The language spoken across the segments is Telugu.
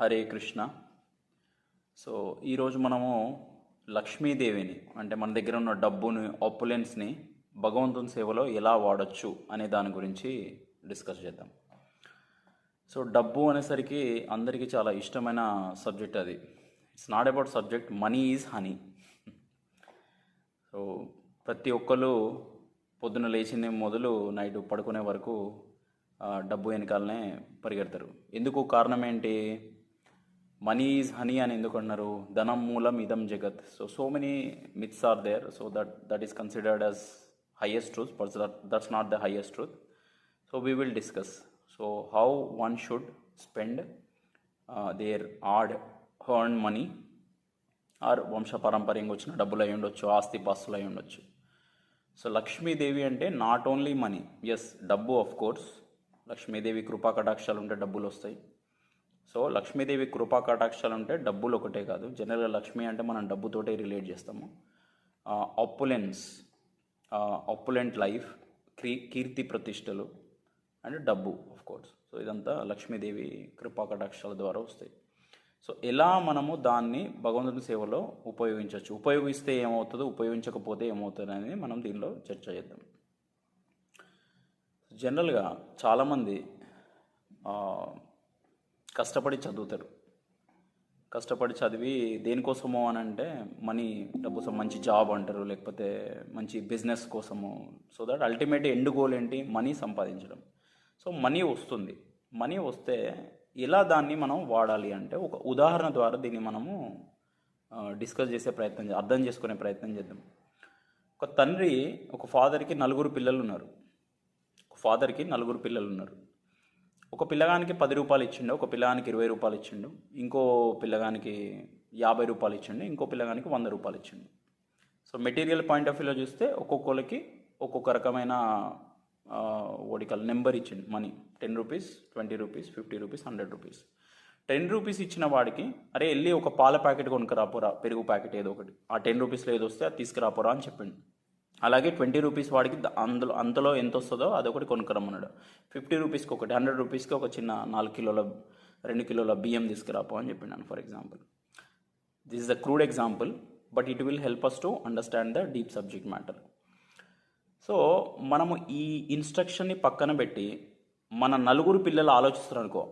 హరే కృష్ణ. సో ఈరోజు మనము లక్ష్మీదేవిని అంటే మన దగ్గర ఉన్న డబ్బుని, ఆపులెన్స్ని భగవంతుని సేవలో ఎలా వాడచ్చు అనే దాని గురించి డిస్కస్ చేద్దాం. సో డబ్బు అనేసరికి అందరికీ చాలా ఇష్టమైన సబ్జెక్ట్ అది. It's not about subject, money is honey. So ప్రతి ఒక్కరు పొద్దున లేచింది మొదలు నైట్ పడుకునే వరకు డబ్బు వెనకాలనే పరిగెడతారు. ఎందుకు? కారణం ఏంటి? మనీ ఈజ్ హనీ అని ఎందుకు అన్నారు? ధనం మూలం ఇదం జగత్. So many myths are there. So that is considered as highest truth, but that's not the highest truth. So we will discuss how one should spend their hard earned money, or వంశపారంపర్యంగా వచ్చిన డబ్బులు అయి ఉండొచ్చు, ఆస్తి పాస్తులు అయి ఉండొచ్చు. సో లక్ష్మీదేవి అంటే నాట్ ఓన్లీ మనీ. ఎస్, డబ్బు ఆఫ్ కోర్స్. లక్ష్మీదేవి కృపా కటాక్షాలు ఉంటే డబ్బులు వస్తాయి. సో లక్ష్మీదేవి కృపా కటాక్షాలు ఉంటే డబ్బులు ఒకటే కాదు. జనరల్గా లక్ష్మి అంటే మనం డబ్బుతోటే రిలేట్ చేస్తాము. ఆపులెంట్ లైఫ్, కీర్తి ప్రతిష్టలు అండ్ డబ్బు ఆఫ్ కోర్స్. సో ఇదంతా లక్ష్మీదేవి కృపా కటాక్షాల ద్వారా వస్తాయి. సో ఎలా మనము దాన్ని భగవంతుని సేవలో ఉపయోగించవచ్చు, ఉపయోగిస్తే ఏమవుతుందో, ఉపయోగించకపోతే ఏమవుతుంది అనేది మనం దీనిలో చర్చ చేద్దాం. జనరల్గా చాలామంది కష్టపడి చదువుతారు. కష్టపడి చదివి దేనికోసమో అని అంటే మనీ, డబ్బు కోసం, మంచి జాబ్ అంటారు, లేకపోతే మంచి బిజినెస్ కోసము. So that ultimate end goal ఏంటి? మనీ సంపాదించడం. సో మనీ వస్తుంది. మనీ వస్తే ఎలా దాన్ని మనం వాడాలి అంటే ఒక ఉదాహరణ ద్వారా దీన్ని మనము డిస్కస్ చేసే ప్రయత్నం, అర్థం చేసుకునే ప్రయత్నం చేద్దాం. ఒక తండ్రి, ఒక ఫాదర్కి నలుగురు పిల్లలు ఉన్నారు. ఒక పిల్లగానికి 10 రూపాయలు ఇచ్చిండు, ఒక పిల్లగానికి 20 రూపాయలు ఇచ్చిండు, ఇంకో పిల్లగానికి 50 రూపాయలు ఇచ్చిండు, ఇంకో పిల్లగానికి 100 రూపాయలు ఇచ్చిండు. సో మెటీరియల్ పాయింట్ ఆఫ్ వ్యూలో చూస్తే ఒక్కొక్కరికి ఒక్కొక్క రకమైన ఓడికల్ నెంబర్ ఇచ్చిండు. Money 10 rupees, 20 rupees, 50 rupees, 100 rupees. 10 rupees ఇచ్చిన వాడికి, అరే వెళ్ళి ఒక పాల ప్యాకెట్ కొనుక్కరాపోరా, పెరుగు ప్యాకెట్ ఏదో ఒకటి, ఆ 10 రూపీస్లో ఏదో వస్తే అది తీసుకురాపోరా అని చెప్పిండు. అలాగే 20 రూపీస్ వాడికి అంతలో ఎంత వస్తుందో అదొకటి కొనుక్కరమ్మన్నాడు. 50 రూపీస్కి ఒకటి, 100 రూపీస్కి ఒక చిన్న 2 కిలోల బియ్యం తీసుకురాపో అని చెప్పినాను, for example. This is the crude example, but it will help us to understand the deep subject matter. So మనము ఈ ఇన్స్ట్రక్షన్ని పక్కన పెట్టి మన నలుగురు పిల్లలు ఆలోచిస్తారు అనుకో,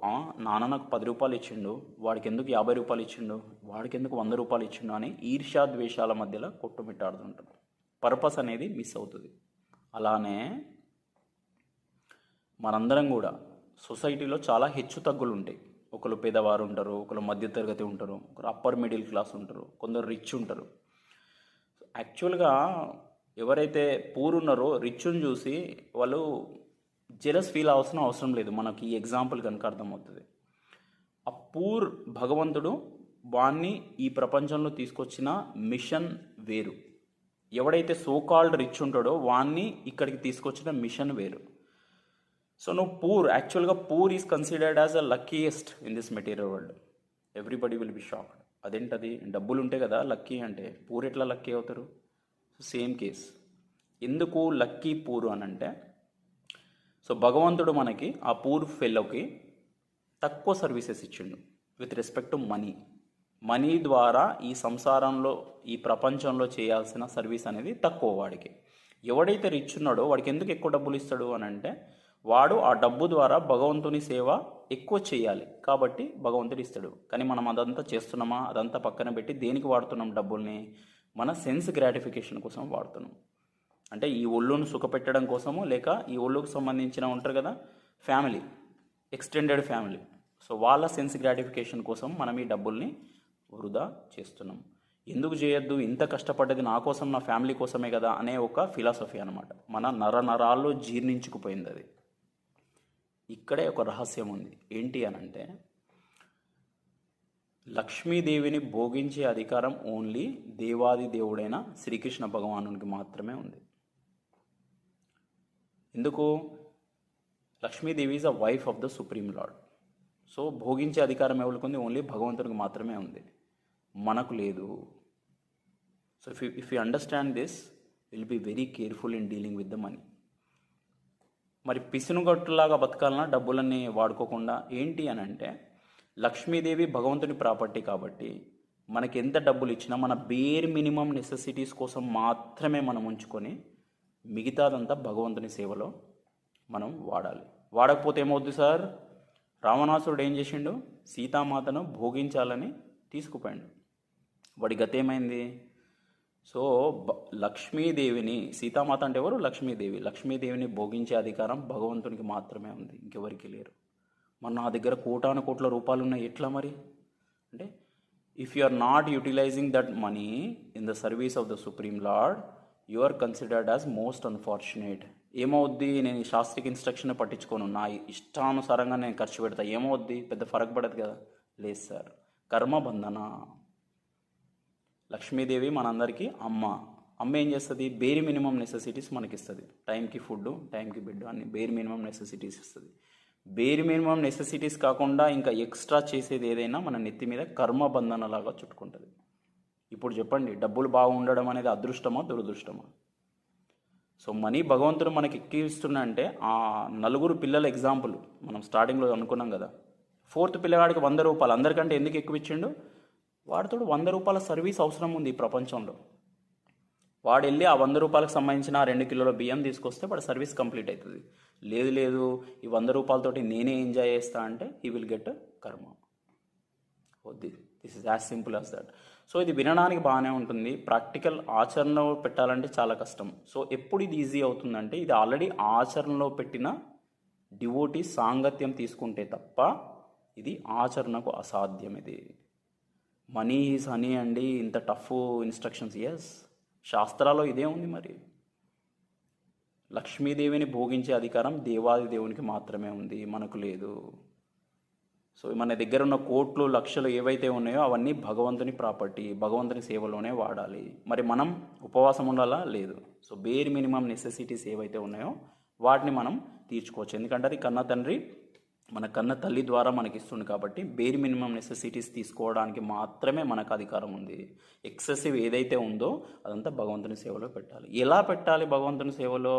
నాన్న నాకు 10 రూపాయలు ఇచ్చిండు, వాడికి ఎందుకు 50 రూపాయలు ఇచ్చిండు, వాడికి ఎందుకు 100 రూపాయలు ఇచ్చిండు అని ఈర్ష్యా ద్వేషాల మధ్యలో కొట్టుమిట్టాడుతుంటారు. పర్పస్ అనేది మిస్ అవుతుంది. అలానే మనందరం కూడా సొసైటీలో చాలా హెచ్చు తగ్గులు ఉంటాయి. ఒకరు పేదవారు ఉంటారు, ఒకరు మధ్యతరగతి ఉంటారు, ఒకరు అప్పర్ మిడిల్ క్లాస్ ఉంటారు, కొందరు రిచ్ ఉంటారు. యాక్చువల్గా ఎవరైతే పూర్ ఉన్నారో రిచ్ని చూసి వాళ్ళు జెలస్ ఫీల్ అవసరం లేదు. మనకి ఈ ఎగ్జాంపుల్ కనుక అర్థమవుతుంది. ఆ పూర్ భగవంతుడు వాణ్ణి ఈ ప్రపంచంలో తీసుకొచ్చిన మిషన్ వేరు. ఎవడైతే సోకాల్డ్ రిచ్ ఉంటాడో వాణ్ణి ఇక్కడికి తీసుకొచ్చిన మిషన్ వేరు. సో నువ్వు పూర్, యాక్చువల్గా poor is considered as a luckiest in this material world. Everybody will be shocked. అదేంటది? డబ్బులు ఉంటే కదా లక్కీ అంటే, పూర్ ఎట్లా లక్కీ అవుతారు? So same case. ఎందుకు లక్కీ పూర్ అని అంటే, సో భగవంతుడు మనకి ఆ పూర్ ఫెలోకి తక్కువ సర్వీసెస్ ఇచ్చిండు with respect to money. Money ద్వారా ఈ సంసారంలో, ఈ ప్రపంచంలో చేయాల్సిన సర్వీస్ అనేది తక్కువ వాడికి. ఎవడైతే రిచ్ ఉన్నాడో వాడికి ఎందుకు ఎక్కువ డబ్బులు ఇస్తాడు అని అంటే, వాడు ఆ డబ్బు ద్వారా భగవంతుని సేవ ఎక్కువ చేయాలి కాబట్టి భగవంతుడు ఇస్తాడు. కానీ మనం అదంతా చేస్తున్నామా? అదంతా పక్కన పెట్టి దేనికి వాడుతున్నాం డబ్బుల్ని? మన సెన్స్ గ్రాటిఫికేషన్ కోసం వాడుతున్నాం. అంటే ఈ ఒళ్ళును సుఖపెట్టడం కోసము, లేక ఈ ఒళ్ళుకు సంబంధించిన ఉంటారు కదా ఫ్యామిలీ, ఎక్స్టెండెడ్ ఫ్యామిలీ, సో వాళ్ళ సెన్స్ గ్రాటిఫికేషన్ కోసం మనం ఈ డబ్బుల్ని వృధా చేస్తున్నాం. ఎందుకు చేయొద్దు? ఇంత కష్టపడ్డది నా కోసం, నా ఫ్యామిలీ కోసమే కదా అనే ఒక ఫిలాసఫీ అనమాట. మన నరాల్లో జీర్ణించుకుపోయింది అది. ఇక్కడే ఒక రహస్యం ఉంది. ఏంటి అని అంటే, లక్ష్మీదేవిని భోగించే అధికారం ఓన్లీ దేవాది దేవుడైన శ్రీకృష్ణ భగవానునికి మాత్రమే ఉంది. ఎందుకు? Lakshmidevi is a wife of the supreme lord. So భోగించే అధికారం ఎవరికి ఉంది? ఓన్లీ భగవంతునికి మాత్రమే ఉంది, మనకు లేదు. So if you understand this, will be very careful in dealing with the money. మరి పిసునుగట్టులాగా బతకాలన్నా డబ్బులన్నీ వాడుకోకుండా ఏంటి అని అంటే, లక్ష్మీదేవి భగవంతుని ప్రాపర్టీ కాబట్టి మనకి ఎంత డబ్బులు ఇచ్చినా మన బేర్ మినిమం నెసెసిటీస్ కోసం మాత్రమే మనం ఉంచుకొని మిగతాదంతా భగవంతుని సేవలో మనం వాడాలి. వాడకపోతే ఏమవుద్ది సార్? రావణాసురుడు ఏం చేసిండు? సీతామాతను భోగించాలని తీసుకుపోయాడు. వాడి గతేమైంది? సో లక్ష్మీదేవిని, సీతామాత అంటే ఎవరు? లక్ష్మీదేవి. లక్ష్మీదేవిని భోగించే అధికారం భగవంతునికి మాత్రమే ఉంది, ఇంకెవరికి లేరు. మరి నా దగ్గర కోటాను కోట్ల రూపాయలు ఉన్నాయి, ఎట్లా మరి అంటే, if you are not utilising that money in the service of the supreme lord, you are considered as most unfortunate. ఏమవుద్ది? నేను ఈ శాస్త్రిక ఇన్స్ట్రక్షన్ పట్టించుకోను, నా ఇష్టానుసారంగా నేను ఖర్చు పెడతా, ఏమవుద్ది? పెద్ద ఫరక్ పడదు కదా. లేదు సార్, కర్మబంధన. లక్ష్మీదేవి మనందరికీ అమ్మ. అమ్మ ఏం చేస్తుంది? బేర్ మినిమం నెసెసిటీస్ మనకి ఇస్తుంది. టైంకి ఫుడ్, టైంకి బెడ్, అన్ని బేర్ మినిమం నెసెసిటీస్ ఇస్తుంది. బేర్ మినిమం నెసెసిటీస్ కాకుండా ఇంకా ఎక్స్ట్రా చేసేది ఏదైనా మన నెత్తి మీద కర్మబంధనలాగా చుట్టుకుంటుంది. ఇప్పుడు చెప్పండి, డబ్బులు బాగుండడం అనేది అదృష్టమా దురదృష్టమా? సో మనీ భగవంతుడు మనకి ఎక్కిస్తున్నా అంటే, ఆ నలుగురు పిల్లల ఎగ్జాంపుల్ మనం స్టార్టింగ్లో అనుకున్నాం కదా. 4th పిల్లగాడికి 100 రూపాయలు, అందరికంటే ఎందుకు ఎక్కువ ఇచ్చిండు? వాడితో 100 రూపాయల సర్వీస్ అవసరం ఉంది ఈ ప్రపంచంలో. వాడు వెళ్ళి ఆ 100 రూపాయలకు సంబంధించిన 2 కిలోల బియ్యం తీసుకొస్తే వాడు సర్వీస్ కంప్లీట్ అవుతుంది. లేదు ఈ 100 రూపాయలతోటి నేనే ఎంజాయ్ చేస్తా అంటే హీ విల్ గెట్ కర్మ. This is as simple as that. So ఇది వినడానికి బాగానే ఉంటుంది, ప్రాక్టికల్ ఆచరణలో పెట్టాలంటే చాలా కష్టం. సో ఎప్పుడు ఇది ఈజీ అవుతుందంటే, ఇది ఆల్రెడీ ఆచరణలో పెట్టిన డివోటీ సాంగత్యం తీసుకుంటే తప్ప ఇది ఆచరణకు అసాధ్యం. ఇది మనీ ఈజ్ హనీ అండి, ఇంత టఫ్ ఇన్స్ట్రక్షన్స్. ఎస్, శాస్త్రాల్లో ఇదే ఉంది. మరి లక్ష్మీదేవిని భోగించే అధికారం దేవాది దేవునికి మాత్రమే ఉంది, మనకు లేదు. సో మన దగ్గర ఉన్న కోట్లు లక్షలు ఏవైతే ఉన్నాయో అవన్నీ భగవంతుని ప్రాపర్టీ, భగవంతుని సేవలోనే వాడాలి. మరి మనం ఉపవాసం ఉండాలా? లేదు. సో బేర్ మినిమం నెసెసిటీస్ ఏవైతే ఉన్నాయో వాటిని మనం తీర్చుకోవచ్చు. ఎందుకంటే అది కన్న తండ్రి, మన కన్న తల్లి ద్వారా మనకి ఇస్తుంది కాబట్టి బేర్ మినిమం నెసెసిటీస్ తీసుకోవడానికి మాత్రమే మనకు అధికారం ఉంది. ఎక్సెసివ్ ఏదైతే ఉందో అదంతా భగవంతుని సేవలో పెట్టాలి. ఎలా పెట్టాలి? భగవంతుని సేవలో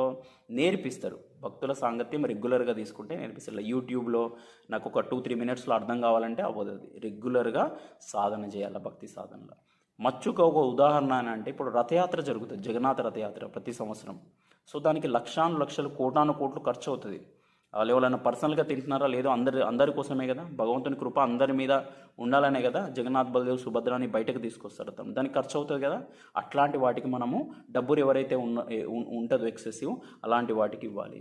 నేర్పిస్తారు. భక్తుల సాంగత్యం రెగ్యులర్గా తీసుకుంటే నేర్పిస్తారు. యూట్యూబ్లో నాకు ఒక 2-3 మినిట్స్లో అర్థం కావాలంటే అవ్వదు. అది రెగ్యులర్గా సాధన చేయాలి, భక్తి సాధనలో. మచ్చుకు ఒక ఉదాహరణ అని అంటే, ఇప్పుడు రథయాత్ర జరుగుతుంది, జగన్నాథ రథయాత్ర ప్రతి సంవత్సరం. సో దానికి లక్షలు కోటాను కోట్లు ఖర్చు అవుతుంది. వాళ్ళు ఎవరైనా పర్సనల్గా తింటున్నారా? లేదో, అందరి కోసమే కదా. భగవంతుని కృప అందరి మీద ఉండాలనే కదా జగన్నాథ్ బలదేవ్ సుభద్రాని బయటకు తీసుకొస్తారు. దానికి ఖర్చు అవుతుంది కదా. అట్లాంటి వాటికి మనము డబ్బులు ఎవరైతే ఉంటుందో ఎక్సెసివ్, అలాంటి వాటికి ఇవ్వాలి.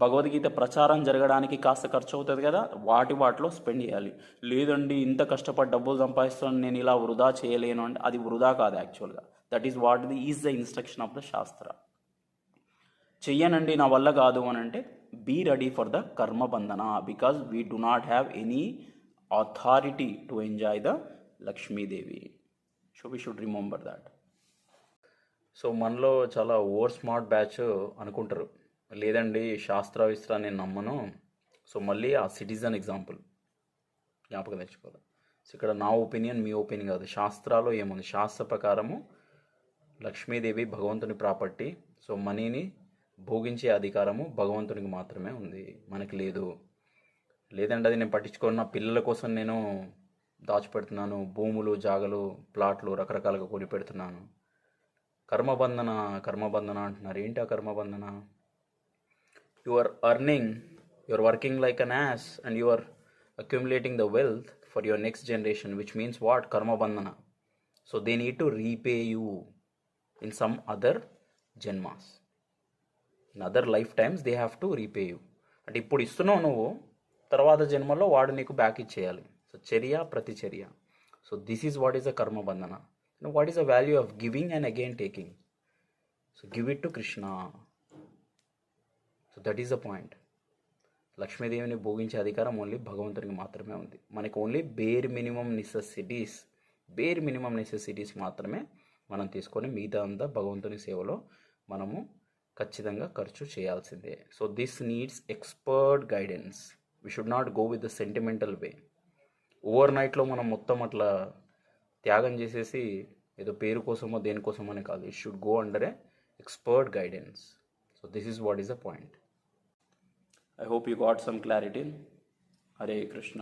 భగవద్గీత ప్రచారం జరగడానికి కాస్త ఖర్చు అవుతుంది కదా, వాటిలో స్పెండ్ చేయాలి. లేదండి ఇంత కష్టపడి డబ్బులు సంపాదిస్తాను, నేను ఇలా వృధా చేయలేను అంటే అది వృధా కాదు యాక్చువల్గా. That is what is the instruction of the శాస్త్ర. చెయ్యనండి నా వల్ల కాదు అని అంటే, be ready for the karma bandhana, because we do not have any authority to enjoy the Lakshmi Devi. So we should remember that. So మనలో చాలా ఓవర్ స్మార్ట్ బ్యాచ్ అనుకుంటారు, లేదండి శాస్త్ర విస్త్ర నేను నమ్మను. సో మళ్ళీ ఆ సిటిజన్ ఎగ్జాంపుల్ జ్ఞాపకం తెచ్చుకోవాలి. సో ఇక్కడ నా ఒపీనియన్ మీ ఒపీనియన్ కాదు. శాస్త్రాలో ఏముంది? శాస్త్ర ప్రకారము లక్ష్మీదేవి భగవంతుని ప్రాపర్టీ. సో మనీని భోగించే అధికారము భగవంతునికి మాత్రమే ఉంది, మనకి లేదు. లేదంటే అది నేను పట్టించుకున్న పిల్లల కోసం నేను దాచిపెడుతున్నాను, భూములు, జాగలు, ప్లాట్లు రకరకాలుగా కొని పెడుతున్నాను. కర్మబంధన అంటున్నారు. ఏంటి ఆ కర్మబంధన? You are earning, you are working like an ass and you are accumulating the wealth for your next generation, which means what? కర్మబంధన. So they need to repay you in some other జన్మాస్, in other life times they have to repay you. అంటే ఇప్పుడు ఇస్తున్నావు నువ్వు, తర్వాత జన్మలో వాడు నీకు బ్యాక్ ఇచ్చేయాలి. సో చర్య ప్రతిచర్య. So this is what is a కర్మబంధన. What is the value of giving and again taking? So give it to Krishna. So that is the point. లక్ష్మీదేవిని భోగించే అధికారం ఓన్లీ భగవంతునికి మాత్రమే ఉంది. మనకి ఓన్లీ బేర్ మినిమం నెసెసిటీస్ మాత్రమే మనం తీసుకొని మిగతా అంతా భగవంతుని సేవలో మనము ఖచ్చితంగా ఖర్చు చేయాల్సిందే. So this needs expert guidance. We should not go with the sentimental way. Over నైట్లో మనం మొత్తం అట్లా త్యాగం చేసేసి ఏదో పేరు కోసమో దేనికోసమో అని కాదు. It should go under A expert guidance. So this is what is the point. I hope you got some clarity. Hare Krishna.